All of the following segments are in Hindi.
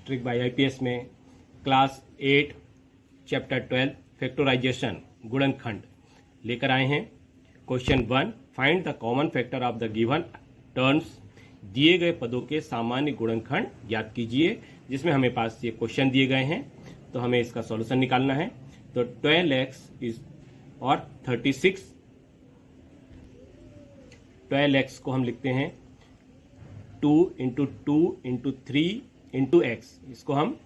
ट्रिक बाय आईपीएस में क्लास 8 चैप्टर 12 फैक्टराइजेशन गुणनखंड लेकर आए हैं। Question 1, find the common factor of the given terms. दिए गए पदों के सामान्य गुणनखंड ज्ञात कीजिए, जिसमें हमें पास ये क्वेश्चन दिए गए हैं, तो हमें इसका सॉल्यूशन निकालना है। तो 12x इज और 36, 12x को हम लिखते हैं 2 इंटू 2 इंटू 3 इंटू एक्स, इसको हम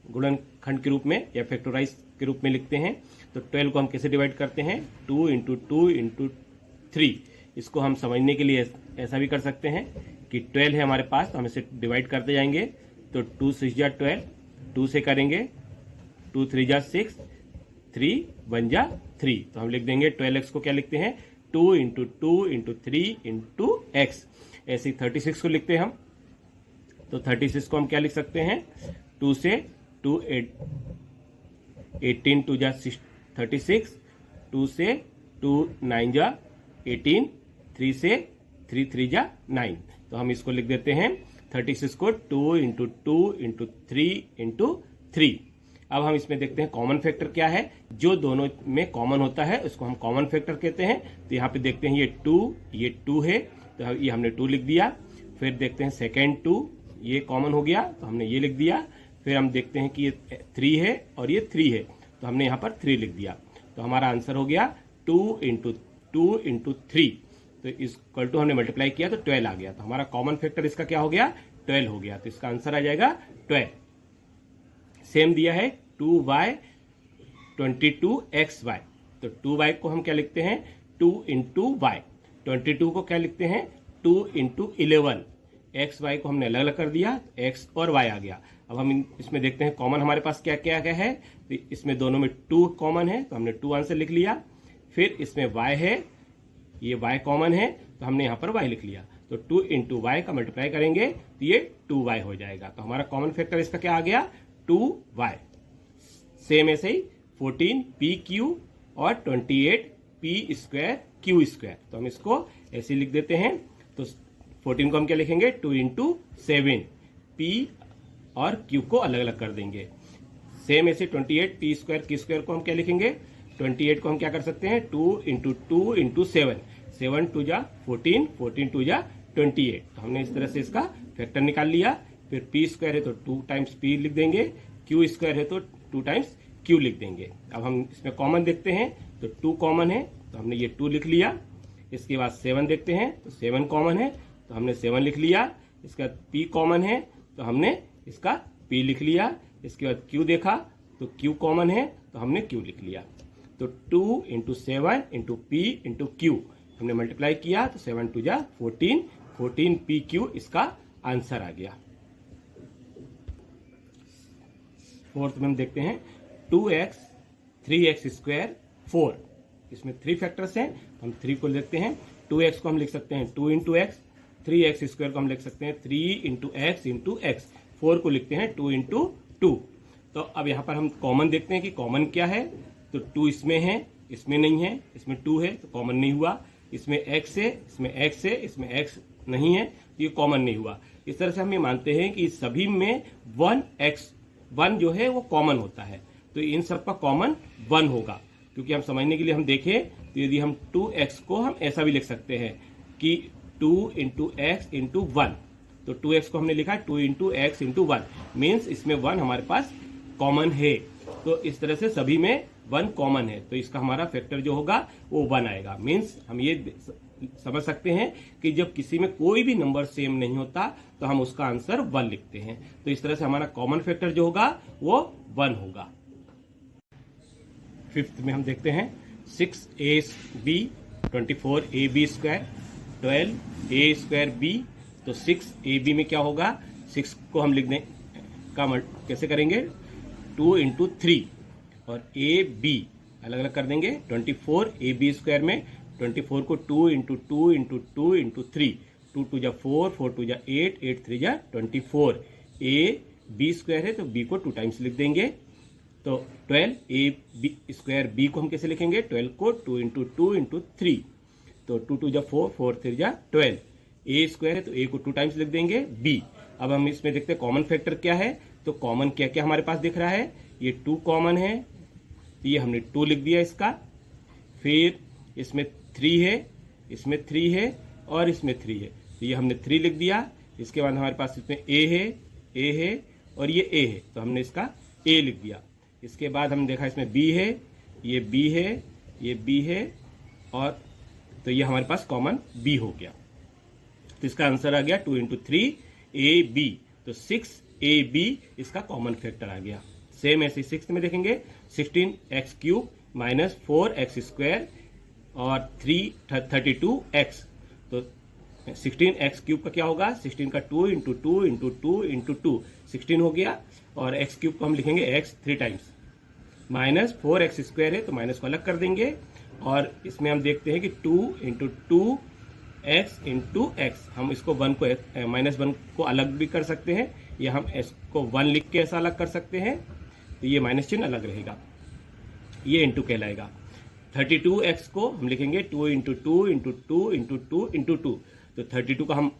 गुणनखंड के रूप में या फैक्टराइज के रूप में लिखते हैं। तो 12 को हम कैसे डिवाइड करते हैं, 2 इंटू 2 इंटू 3। इसको हम समझने के लिए ऐसा भी कर सकते हैं कि 12 है हमारे पास, तो हम इसे डिवाइड करते जाएंगे। तो 2 6 जा 12, 2 से करेंगे 2 3 जा 6, 3 1 जा 3। तो हम लिख देंगे 12x को क्या लिखते हैं, 2 इंटू 2 इंटू 3 इंटू एक्स। ऐसे ही 36 को लिखते हैं हम। तो 36 को हम क्या लिख सकते हैं, 2 से 2 18 2 जा 36, 2 से 2 9 जा 18, 3 से 3 3 जा 9। तो हम इसको लिख देते हैं 36 को 2 इंटू 2 इंटू 3 इंटू 3। अब हम इसमें देखते हैं कॉमन फैक्टर क्या है, जो दोनों में कॉमन होता है उसको हम कॉमन फैक्टर कहते हैं। तो यहाँ पे देखते हैं ये 2 है, तो ये हमने 2 लिख दिया। फिर देखते हैं सेकेंड 2, ये कॉमन हो गया तो हमने ये लिख दिया। फिर हम देखते हैं कि ये 3 है और ये 3 है, तो हमने यहाँ पर 3 लिख दिया। तो हमारा आंसर हो गया 2 इंटू 2 इंटू 3। तो इक्वल टू हमने मल्टीप्लाई किया तो 12 आ गया। तो हमारा कॉमन फैक्टर इसका क्या हो गया, 12 हो गया। तो इसका आंसर आ जाएगा 12। सेम दिया है 2y 22xy। तो 2y को हम क्या लिखते हैं, 2 इंटू वाई। 22 को क्या लिखते हैं, 2 इंटू 11। एक्स वाई को हमने अलग अलग कर दिया, x और y आ गया। अब हम इसमें देखते हैं कॉमन हमारे पास क्या क्या क्या है। तो इसमें दोनों में 2 कॉमन है, तो हमने 2 आंसर लिख लिया। फिर इसमें y है, ये y कॉमन है, तो हमने यहाँ पर y लिख लिया। तो 2 इंटू वाई का मल्टीप्लाई करेंगे तो ये 2y हो जाएगा। तो हमारा कॉमन फैक्टर इसका क्या आ गया, 2y। सेम ऐसे ही 14 PQ और 28 P स्क्वायर Q स्क्वायर। तो हम इसको ऐसे लिख देते हैं। तो 14 को हम क्या लिखेंगे, 2 इंटू 7, P और Q को अलग अलग कर देंगे। सेम ऐसे 28 P स्क्वायर Q स्क्वायर को हम क्या लिखेंगे, 28 को हम क्या कर सकते हैं, 2 इंटू 2 इंटू 7, 7 2 जा 14, 14 2 जा 28। तो हमने इस तरह से इसका फैक्टर निकाल लिया। फिर P स्क्वायर है तो 2 टाइम्स P लिख देंगे, Q स्क्वायर है तो 2 टाइम्स Q लिख देंगे। अब हम इसमें कॉमन देखते हैं, तो 2 कॉमन है, तो हमने ये 2 लिख लिया। इसके बाद 7 देखते हैं, तो 7 कॉमन है, तो हमने 7 लिख लिया। इसके बाद P कॉमन है, तो हमने इसका P लिख लिया। इसके बाद Q देखा तो Q कॉमन है, तो हमने Q लिख लिया। तो 2 into 7 into P into Q हमने मल्टीप्लाई किया, तो 7 2 जा 14, 14 PQ इसका आंसर आ गया। फोर्थ में हम देखते हैं 2x 3x स्क्वायर 4। इसमें 3 फैक्टर्स हैं, हम 3 को लिखते हैं। 2x को हम लिख सकते हैं 2 इंटू एक्स, 3x स्क्वायर को हम लिख सकते हैं 3 इंटू एक्स इंटू एक्स, 4 को लिखते हैं 2 इंटू 2। तो अब यहाँ पर हम कॉमन देखते हैं कि कॉमन क्या है। तो 2 इसमें है, इसमें नहीं है, इसमें 2 है तो कॉमन नहीं हुआ। इसमें x है, इसमें x है, इसमें x नहीं है, तो ये कॉमन नहीं हुआ। इस तरह से हम ये मानते हैं कि सभी में 1 जो है वो कॉमन होता है। तो इन सब का कॉमन 1 होगा। क्योंकि हम समझने के लिए हम देखें तो यदि हम 2x को हम ऐसा भी लिख सकते हैं कि 2 इंटू एक्स इंटू 1। तो 2x को हमने लिखा 2 इंटू एक्स इंटू 1, मीन्स इसमें 1 हमारे पास कॉमन है। तो इस तरह से सभी में 1 कॉमन है, तो इसका हमारा फैक्टर जो होगा वो 1 आएगा। मीन्स हम ये समझ सकते हैं कि जब किसी में कोई भी नंबर सेम नहीं होता तो हम उसका आंसर 1 लिखते हैं। तो इस तरह से हमारा कॉमन फैक्टर जो होगा वो 1 होगा। फिफ्थ में हम देखते हैं 6ab 24ab square 12a square b। तो 6ab में क्या होगा, 6 को हम लिखने का कैसे करेंगे, 2 इंटू 3 और ab अलग अलग कर देंगे। 24ab स्क्वायर में 24 को 2 इंटू 2 इंटू 2 इंटू 3, 2 2 जा 4, 4 2 जा 8, 8 3 जा 24। a b स्क्वायर है तो b को 2 टाइम्स लिख देंगे। तो 12ab स्क्वायर b को हम कैसे लिखेंगे, 12 को 2 इंटू 2 इंटू 3, तो 2 2 जा 4, 4 3 जा 12। a स्क्वायर है तो a को 2 टाइम्स लिख देंगे b। अब हम इसमें देखते हैं कॉमन फैक्टर क्या है। तो कॉमन क्या क्या हमारे पास दिख रहा है, ये 2 कॉमन है, तो ये हमने 2 लिख दिया इसका। फिर इसमें 3 है, इसमें 3 है और इसमें 3 है, तो ये हमने 3 लिख दिया। इसके बाद हमारे पास इसमें ए है और ये ए है, तो हमने इसका ए लिख दिया। इसके बाद हमने देखा इसमें बी है, ये बी है, ये बी है, और तो ये हमारे पास कॉमन बी हो गया। तो इसका आंसर आ गया 2 × 3 ए बी, तो 6ab इसका कॉमन फैक्टर आ गया। सेम ऐसे 6th में देखेंगे 16x³ माइनस 4x² और 32x, तो 16x³ का क्या होगा, 16 का 2 × 2 × 2 × 2 16 हो गया, और x³ को हम लिखेंगे x 3 टाइम्स, माइनस 4x² है तो माइनस को अलग कर देंगे, और इसमें हम देखते हैं कि 2 × 2x × x, हम इसको 1 को -1 को अलग भी कर सकते हैं, या हम s को 1 लिख के ऐसा अलग कर सकते हैं, तो ये माइनस चिन्ह अलग रहेगा, ये इंटू कहलाएगा। 32x को हम लिखेंगे 2 × 2 × 2 × 2 × 2, तो 32 का हम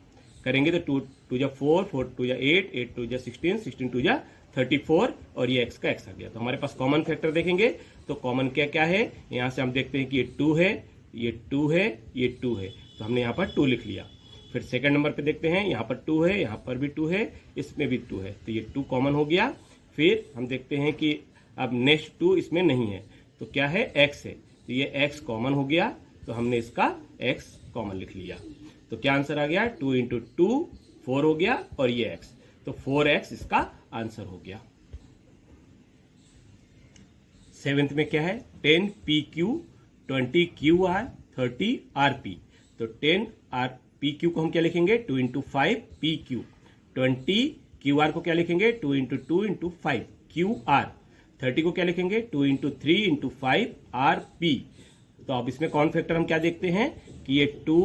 करेंगे तो 2 × 2 = 4, 4 × 2 = 8, 8 × 2 = 16, 16 × 2 = 34, और ये x का x आ गया। तो हमारे पास कॉमन फैक्टर देखेंगे तो कॉमन क्या क्या है, यहाँ से हम देखते हैं कि ये 2 है, ये 2 है, ये 2 है, तो हमने यहाँ पर 2 लिख लिया। फिर सेकंड नंबर पे देखते हैं, यहाँ पर 2 है, यहाँ पर भी 2 है, इसमें भी 2 है, तो ये 2 कॉमन हो गया। फिर हम देखते हैं कि अब नेक्स्ट 2 इसमें नहीं है, तो क्या है, x है, तो ये x कॉमन हो गया, तो हमने इसका x कॉमन लिख लिया। तो क्या आंसर आ गया, 2 × 2 4 हो गया, और ये x, तो 4x इसका आंसर हो गया। 7th में क्या है, 10pq 20qr 30rp, तो 10rpq को हम क्या लिखेंगे, 2 × 5pq, 20qr को क्या लिखेंगे, 2 × 2 × 5 qr, 30 को क्या लिखेंगे, 2 × 3 × 5 rp। तो अब इसमें कॉमन फैक्टर हम क्या देखते हैं कि ये 2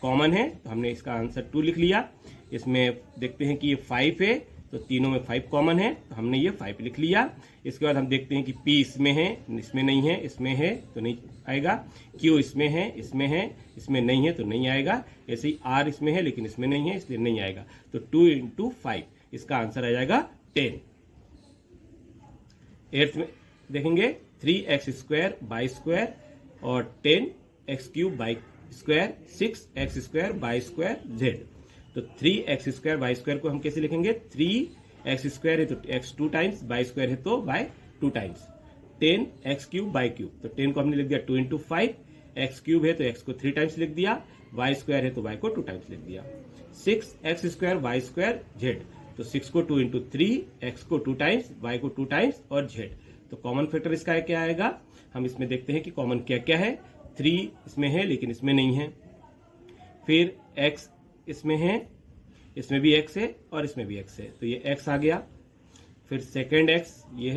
कॉमन है, तो हमने इसका आंसर 2 लिख लिया। इसमें देखते हैं कि ये 5 है, तो तीनों में 5 कॉमन है, तो हमने ये 5 लिख लिया। इसके बाद हम देखते हैं कि p इसमें है, इसमें नहीं है, इसमें है तो नहीं आएगा, q इसमें है, इसमें है, इसमें नहीं है तो नहीं आएगा, ऐसे ही r इसमें है लेकिन इसमें नहीं है इसलिए नहीं आएगा, तो 2 × 5 इसका आंसर आ जाएगा 10। 8th में देखेंगे 3x² y स्क्वायर और 10x³ y square 6x² y square z, तो 3x² y स्क्वायर को हम कैसे लिखेंगे, 3x² है तो x 2 टाइम्स, y स्क्वायर है तो y 2 times, 10x³ y cube, तो 10 को हमने लिख दिया 2 × 5, x³ है तो x को 3 टाइम्स लिख दिया, y स्क्वायर है तो y को 2 टाइम्स लिख दिया, 6x² y स्क्वायर z, तो 6 को 2 × 3, x को 2 टाइम्स, y को 2 टाइम्स और z, तो कॉमन फैक्टर इसका क्या आएगा, हम इसमें देखते हैं कि कॉमन क्या क्या है। 3 इसमें है लेकिन इसमें नहीं है, फिर x इसमें है, इसमें भी x है और इसमें भी x है, तो ये x आ गया। फिर सेकेंड x ये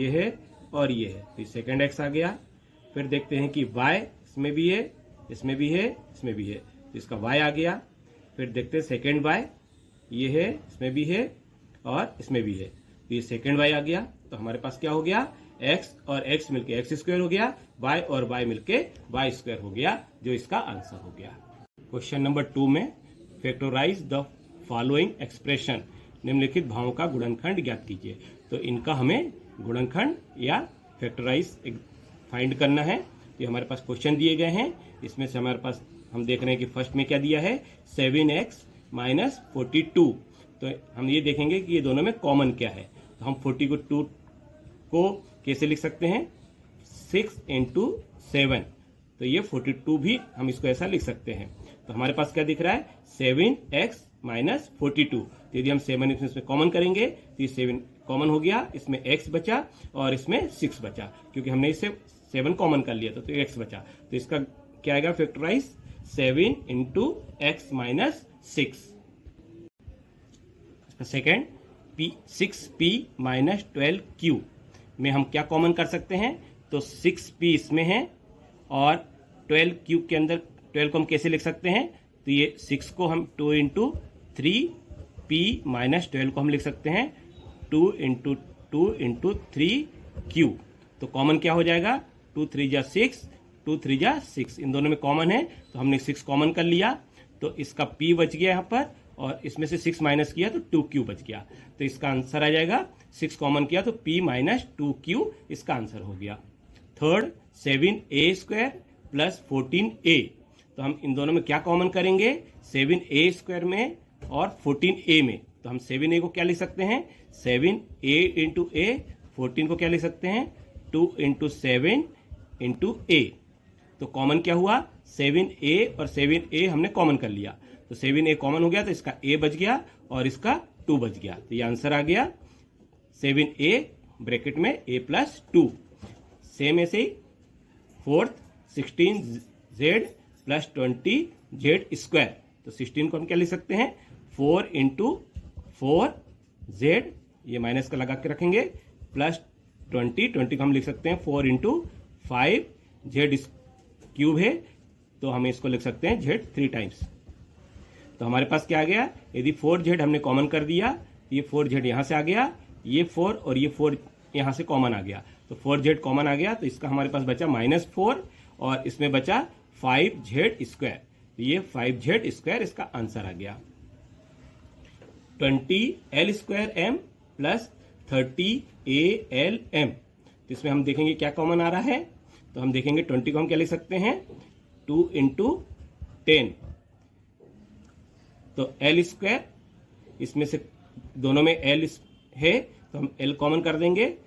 है और ये है, तो ये सेकेंड x आ गया। फिर देखते हैं कि y इसमें भी है, इसमें भी है, इसमें भी है, तो इसका y आ गया। फिर देखते हैं सेकेंड y, ये है, इसमें भी है और इसमें भी है, तो ये सेकेंड y आ गया। तो हमारे पास क्या हो गया, x और x मिलके x² हो गया, y और y मिलके y² हो गया, जो इसका आंसर हो गया। क्वेश्चन नंबर 2 में फैक्टराइज द फॉलोइंग एक्सप्रेशन, निम्नलिखित भावों का गुणनखंड ज्ञात कीजिए। तो इनका हमें गुणनखंड या फैक्टराइज फाइंड करना है। ये हमारे पास क्वेश्चन दिए गए हैं, इसमें से हमारे पास हम देख रहे हैं कि फर्स्ट में क्या दिया है, 7x - 42, तो हम ये देखेंगे कि ये दोनों में कॉमन क्या है। तो हम 42 को कैसे लिख सकते हैं, 6 × 7, तो ये 42 भी हम इसको ऐसा लिख सकते हैं। तो हमारे पास क्या दिख रहा है, 7x - 42, तो यदि हम 7 इसमें कॉमन करेंगे तो ये 7 कॉमन हो गया, इसमें x बचा और इसमें 6 बचा, क्योंकि हमने इसे 7 कॉमन कर लिया था तो x बचा, तो इसका क्या आएगा factorise, 7 × x - 6। Second 6p - 12q में हम क्या कॉमन कर सकते हैं, तो 6p इसमें है और 12q के अंदर 12 को हम कैसे लिख सकते हैं, तो ये 6 को हम 2 × 3p - 12 को हम लिख सकते हैं 2 × 2 × 3q, तो कॉमन क्या हो जाएगा, 2 3 जा 6, 2 3 जा 6, इन दोनों में कॉमन है तो हमने 6 कॉमन कर लिया, तो इसका p बच गया यहाँ पर और इसमें से 6 माइनस किया तो 2q बच गया। तो इसका आंसर आ जाएगा, 6 कॉमन किया तो p माइनस 2q इसका आंसर हो गया। थर्ड 7a² प्लस 14a, तो हम इन दोनों में क्या कॉमन करेंगे, 7a² में और 14a में। तो हम 7a को क्या लिख सकते हैं, 7a इंटू a, 14 को क्या लिख सकते हैं, 2 इंटू 7 इंटू a। तो कॉमन क्या हुआ, 7a और 7a हमने कॉमन कर लिया, तो 7a कॉमन हो गया तो इसका a बच गया और इसका 2 बच गया। तो ये आंसर आ गया 7a ब्रैकेट में a प्लस 2। सेम ऐसे ही फोर्थ 16z प्लस 20z²। तो 16 को हम क्या लिख सकते हैं, 4 इंटू 4z, ये माइनस का लगा के रखेंगे, प्लस 20 को हम लिख सकते हैं 4 इंटू 5z³ है, तो हम इसको लिख सकते हैं z 3 टाइम्स। तो हमारे पास क्या आ गया, यदि 4z हमने कॉमन कर दिया, ये 4z यहाँ से आ गया, ये 4 और ये 4 यहाँ से कॉमन आ गया, तो 4z कॉमन आ गया, तो इसका हमारे पास बचा -4 और इसमें बचा 5z²। तो ये 5z² इसका आंसर आ गया। 20l² प्लस 30alm, तो इसमें हम देखेंगे क्या कॉमन आ रहा है। तो हम देखेंगे 20 को हम क्या लिख सकते हैं, 2 इंटू 10, तो l², इसमें से दोनों में l है तो हम l कॉमन कर देंगे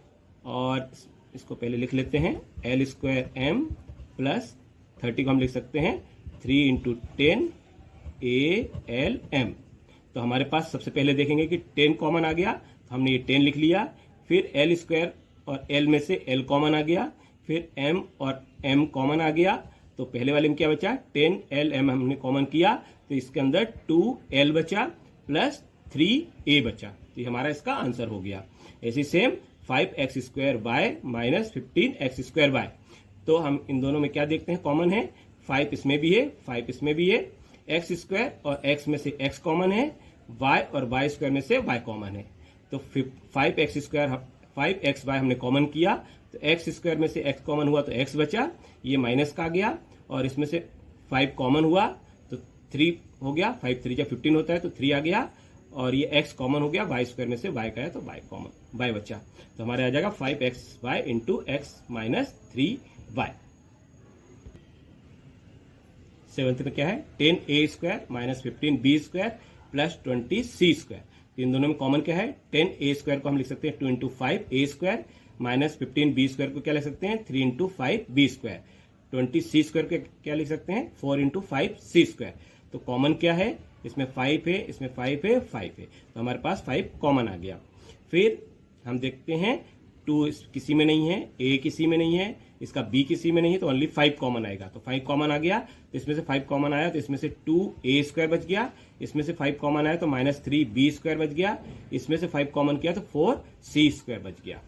और इसको पहले लिख लेते हैं, l² प्लस 30 को हम लिख सकते हैं 3 इंटू 10 alm। तो हमारे पास सबसे पहले देखेंगे कि 10 कॉमन आ गया, तो हमने ये 10 लिख लिया, फिर l² और l में से l कॉमन आ गया, फिर m और m कॉमन आ गया, तो पहले वाले में क्या बचा, 10lm हमने कॉमन किया, तो इसके अंदर 2l बचा प्लस 3a बचा, तो ये हमारा इसका आंसर हो गया। ऐसे सेम 5x² माइनस 15x²। तो हम इन दोनों में क्या देखते हैं, कॉमन है, 5 इसमें भी है, 5 इसमें भी है, x² और x में से x कॉमन है, y और y² में से y कॉमन है। तो 5xy हमने कॉमन किया, तो x² में से x कॉमन हुआ तो x बचा, ये माइनस का आ गया, और इसमें से 5 कॉमन हुआ तो 3 हो गया, 5 3 × 15 होता है तो 3 आ गया, और ये x कॉमन हो गया, y² में से y का है तो y कॉमन, y बचा, तो हमारे आ जाएगा 5xy into x minus 3y। Seventh में क्या है, 10a² minus 15b² plus 20c²। इन दोनों में कॉमन क्या है, 10a² को हम लिख सकते हैं 2 इंटू 5a² माइनस 15b² को क्या लिख सकते हैं 3 इंटू 5b²। 20c² को क्या लिख सकते हैं 4 इंटू 5c²। तो कॉमन क्या है, इसमें 5 है, इसमें 5 है, 5 है, तो हमारे पास 5 कॉमन आ गया। फिर हम देखते हैं 2 किसी में नहीं है, a किसी में नहीं है, इसका b किसी में नहीं है, तो ओनली 5 कॉमन आएगा, तो 5 कॉमन आ गया, तो इसमें से 5 कॉमन आया तो इसमें से 2a² बच गया, इसमें से 5 कॉमन आया तो माइनस 3b² बच गया, इसमें से 5 कॉमन किया तो 4c² बच गया।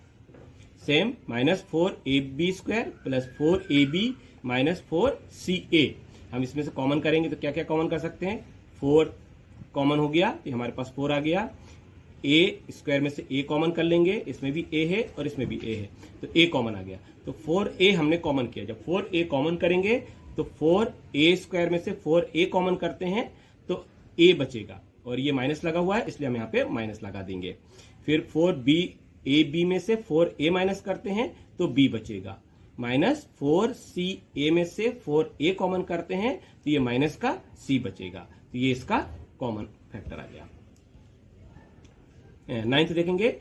Same minus 4ab² plus 4ab minus 4ca, हम इसमें से कॉमन करेंगे तो क्या क्या कॉमन कर सकते हैं, 4 कॉमन हो गया, तो हमारे पास 4 आ गया, a² में से a कॉमन कर लेंगे, इसमें भी a है और इसमें भी a है, तो a कॉमन आ गया, तो 4a हमने कॉमन किया। जब 4a कॉमन करेंगे तो 4a² में से 4a कॉमन करते हैं तो a बचेगा, और ये माइनस लगा हुआ है इसलिए हम यहाँ पे माइनस लगा देंगे। फिर 4ab में से 4a माइनस करते हैं तो b बचेगा, माइनस 4ca में से 4a कॉमन करते हैं तो ये माइनस का c बचेगा, तो ये इसका कॉमन फैक्टर आ गया। 9th देखेंगे,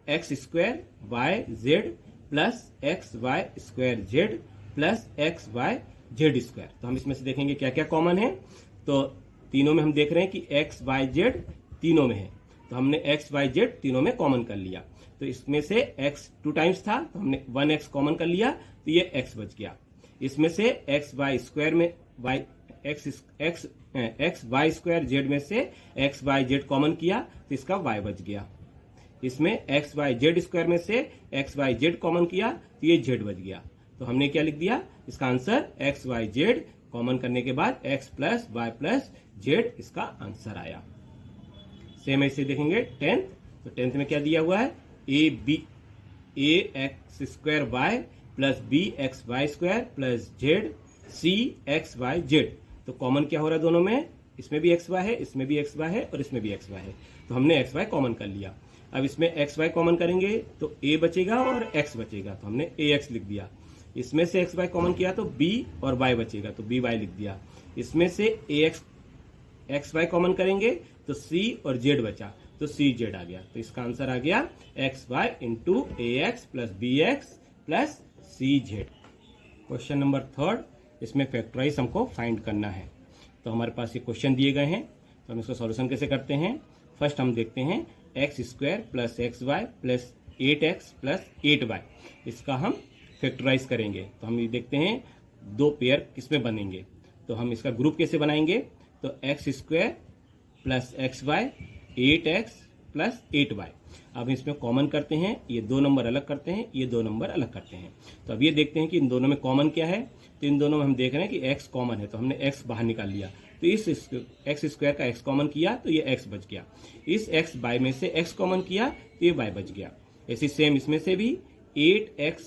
ax² yz plus xy² plus xyz²। तो हम इसमें से देखेंगे क्या क्या कॉमन है, तो तीनों में हम देख रहे हैं कि xyz तीनों में है, तो हमने xyz तीनों में कॉमन कर लिया, तो इसमें से x 2 टाइम्स था तो हमने 1x कॉमन कर लिया, तो ये x बच गया। इसमें से xy² में xy² में से xyz कॉमन किया तो इसका y बच गया। इसमें xyz² में से xyz कॉमन किया तो ये z बच गया, तो हमने क्या लिख दिया, इसका आंसर xyz कॉमन करने के बाद x plus y plus z इसका आंसर आया। सेम ऐसे देखेंगे 10th, तो 10th में क्या दिया हुआ है, ax² plus bxy² plus z cxyz। तो कॉमन क्या हो रहा है दोनों में, इसमें भी एक्स वाई है, इसमें भी एक्स वाई है और इसमें भी एक्स वाई है, तो हमने एक्स वाई कॉमन कर लिया। अब इसमें एक्स वाई कॉमन करेंगे तो ए बचेगा और एक्स बचेगा, तो हमने ए एक्स लिख दिया। इसमें से एक्स वाई कॉमन किया तो बी और वाई बचेगा, तो बी वाई लिख दिया। इसमें से ए एक्स वाई कॉमन करेंगे तो सी और जेड बचा, तो सी जेड आ गया। तो इसका आंसर आ गया X Y into A X plus B X plus C Z. Question number 3, इसमें फैक्टराइज हमको फाइंड करना है। तो हमारे पास ये क्वेश्चन दिए गए हैं, तो हम इसका सॉल्यूशन कैसे करते हैं। फर्स्ट हम देखते हैं x square plus x y plus 8x plus 8y, इसका हम फैक्टराइज करेंगे। तो हम ये देखते हैं दो पेयर किसमें बनेंगे, तो हम इसका ग्रुप कैसे बनाएंगे। तो x square plus x y 8x plus 8y। अब इसमें कॉमन करते हैं, ये दो नंबर अलग करते हैं, ये दो नंबर अलग करते हैं। तो अब ये देखते हैं कि इन दोनों में कॉमन क्या है। तो इन दोनों में हम देख रहे हैं कि x कॉमन है, तो हमने x बाहर निकाल लिया। तो इस एक्स स्क्वायर का x कॉमन किया तो ये x बच गया। इस x बाय में से x कॉमन किया तो ये y बच गया। ऐसी सेम इसमें से भी 8x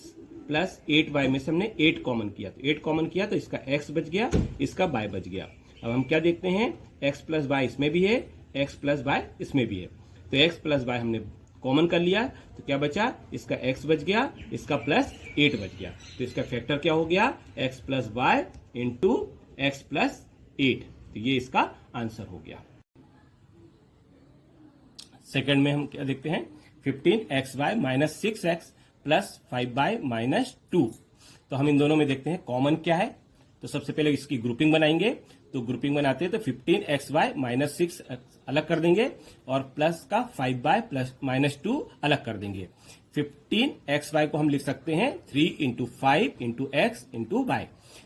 प्लस 8y में से हमने 8 कॉमन किया, तो 8 कॉमन किया तो इसका x बच गया, इसका y बच गया। अब हम क्या देखते हैं, x प्लस वाई इसमें भी है, x प्लस वाई इसमें भी है। तो x प्लस वाई हमने कॉमन कर लिया, तो क्या बचा, इसका x बच गया, इसका प्लस 8 बच गया। तो इसका फैक्टर क्या हो गया, x plus y into x plus 8। तो ये इसका आंसर हो गया। सेकंड में हम क्या देखते हैं, 15xy minus 6x plus 5y minus 2। तो हम इन दोनों में देखते हैं कॉमन क्या है। तो सबसे पहले इसकी ग्रुपिंग बनाएंगे, तो ग्रुपिंग बनाते हैं तो 15xy माइनस 6 अलग कर देंगे और प्लस का 5y प्लस माइनस 2 अलग कर देंगे। 15xy को हम लिख सकते हैं 3 into 5 into x into y.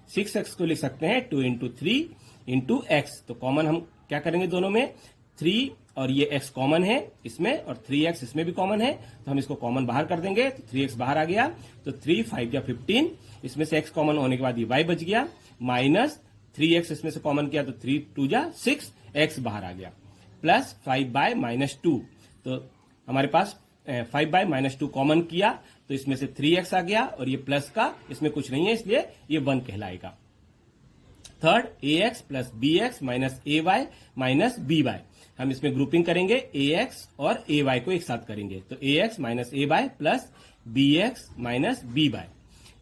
6x को लिख सकते हैं 2 इंटू 3 इंटू एक्स। तो कॉमन हम क्या करेंगे, दोनों में 3 और ये x कॉमन है इसमें और 3x इसमें भी कॉमन है, तो हम इसको कॉमन बाहर कर देंगे। तो 3x बाहर आ गया, तो 3 5 या 15, इसमें से x कॉमन होने के बाद ये y बच गया, माइनस 3x इसमें से कॉमन किया तो 3 2 जा 6, x बाहर आ गया, प्लस 5 बाय माइनस 2। तो हमारे पास 5 बाय माइनस 2 कॉमन किया तो इसमें से 3x आ गया और ये प्लस का इसमें कुछ नहीं है इसलिए ये 1 कहलाएगा। Third, ax plus bx minus ay minus by। हम इसमें ग्रुपिंग करेंगे, ax और ay को एक साथ करेंगे, तो ax minus ay plus bx minus by।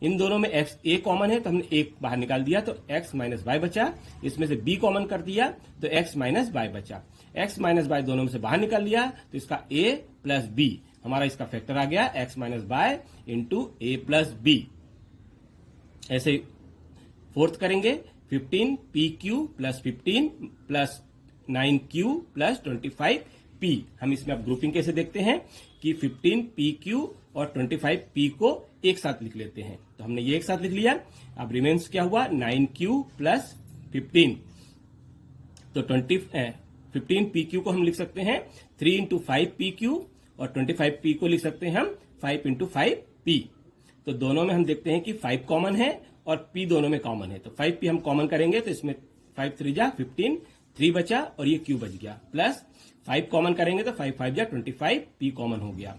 इन दोनों में x a कॉमन है तो हमने एक बाहर निकाल दिया, तो x माइनस y बचा। इसमें से b कॉमन कर दिया तो x माइनस y बचा। x माइनस y दोनों में से बाहर निकाल लिया तो इसका a प्लस b, हमारा इसका फैक्टर आ गया x minus y into a plus b। ऐसे फोर्थ करेंगे, 15pq plus 15 plus 9q plus 25p। हम इसमें अब ग्रुपिंग कैसे देखते हैं कि 15pq और 25p को एक साथ लिख लेते हैं, तो हमने ये एक साथ लिख लिया। अब रिमेन्स क्या हुआ, 9q प्लस 15। तो 15pq को हम लिख सकते हैं 3 इंटू 5pq और 25p को लिख सकते हैं हम 5 इंटू 5p। तो दोनों में हम देखते हैं कि 5 कॉमन है और p दोनों में कॉमन है, तो 5p हम कॉमन करेंगे तो इसमें 5 3 जा 15, 3 बचा और ये q बच गया, प्लस 5 कॉमन करेंगे तो 5 5 जा 25, p कॉमन हो गया,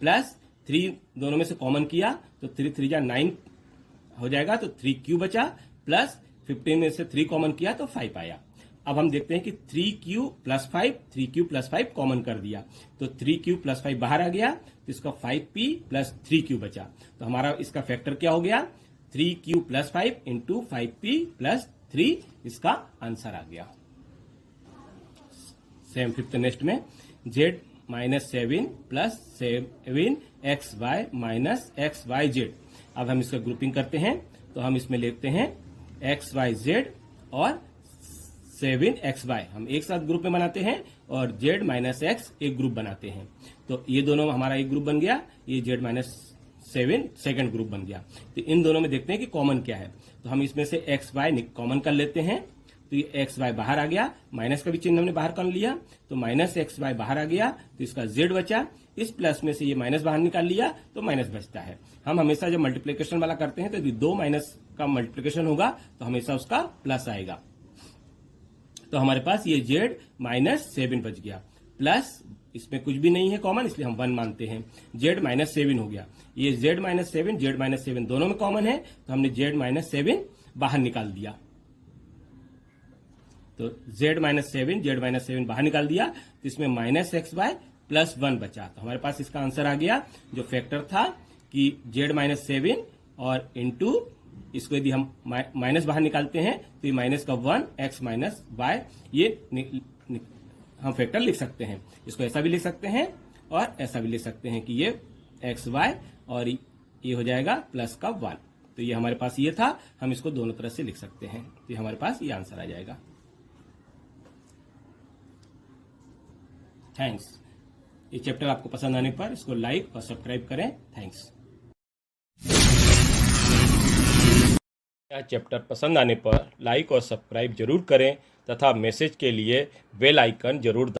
प्लस 3 दोनों में से कॉमन किया तो 3 3 जा 9 हो जाएगा, तो 3q बचा, प्लस 15 में से 3 कॉमन किया तो 5 आया। अब हम देखते हैं कि 3q plus 5, 3q plus 5 common कर दिया तो 3q प्लस 5 बाहर आ गया, तो इसका 5p प्लस 3q बचा। तो हमारा इसका फैक्टर क्या हो गया, 3q plus 5 into 5p plus 3, इसका आंसर आ गया। सेम फिफ्थ नेक्स्ट में z minus 7 plus 7xy minus xyz। अब हम इसका ग्रुपिंग करते हैं, तो हम इसमें लेते हैं xyz और 7xy हम एक साथ ग्रुप में बनाते हैं और z माइनस x एक ग्रुप बनाते हैं। तो ये दोनों हमारा एक ग्रुप बन गया, ये z माइनस 7 सेकंड ग्रुप बन गया। तो इन दोनों में देखते हैं कि कॉमन क्या है, तो हम इसमें से xy कॉमन कर लेते हैं, तो ये xy बाहर आ गया, माइनस का भी चिन्ह हमने बाहर कर लिया, तो माइनस xy बाहर आ गया, तो इसका z बचा। इस प्लस में से ये माइनस बाहर निकाल लिया तो माइनस बचता है। हम हमेशा जब मल्टीप्लिकेशन वाला करते हैं तो यदि 2 माइनस का मल्टीप्लिकेशन होगा तो हमेशा उसका प्लस आएगा। तो हमारे पास ये z माइनस 7 बच गया, प्लस इसमें कुछ भी नहीं है कॉमन इसलिए हम 1 मानते हैं, z माइनस 7 हो गया। ये z माइनस 7 दोनों में कॉमन है तो हमने z माइनस 7 बाहर निकाल दिया। तो z-7 बाहर निकाल दिया तो इसमें -xy + 1 बचा। तो हमारे पास इसका आंसर आ गया, जो फैक्टर था कि z-7 और इंटू इसको यदि हम माइनस बाहर निकालते हैं तो ये माइनस का 1 x - y ये हम फैक्टर लिख सकते हैं। इसको ऐसा भी लिख सकते हैं और ऐसा भी लिख सकते हैं कि ये xy और ये हो जाएगा प्लस का 1। तो ये हमारे पास ये था, हम इसको दोनों तरह से लिख सकते हैं। तो ये हमारे पास ये आंसर आ जाएगा। थैंक्स। ये चैप्टर आपको पसंद आने पर इसको लाइक और सब्सक्राइब करें। थैंक्स। यह चैप्टर पसंद आने पर लाइक और सब्सक्राइब जरूर करें तथा मैसेज के लिए बेल आइकन जरूर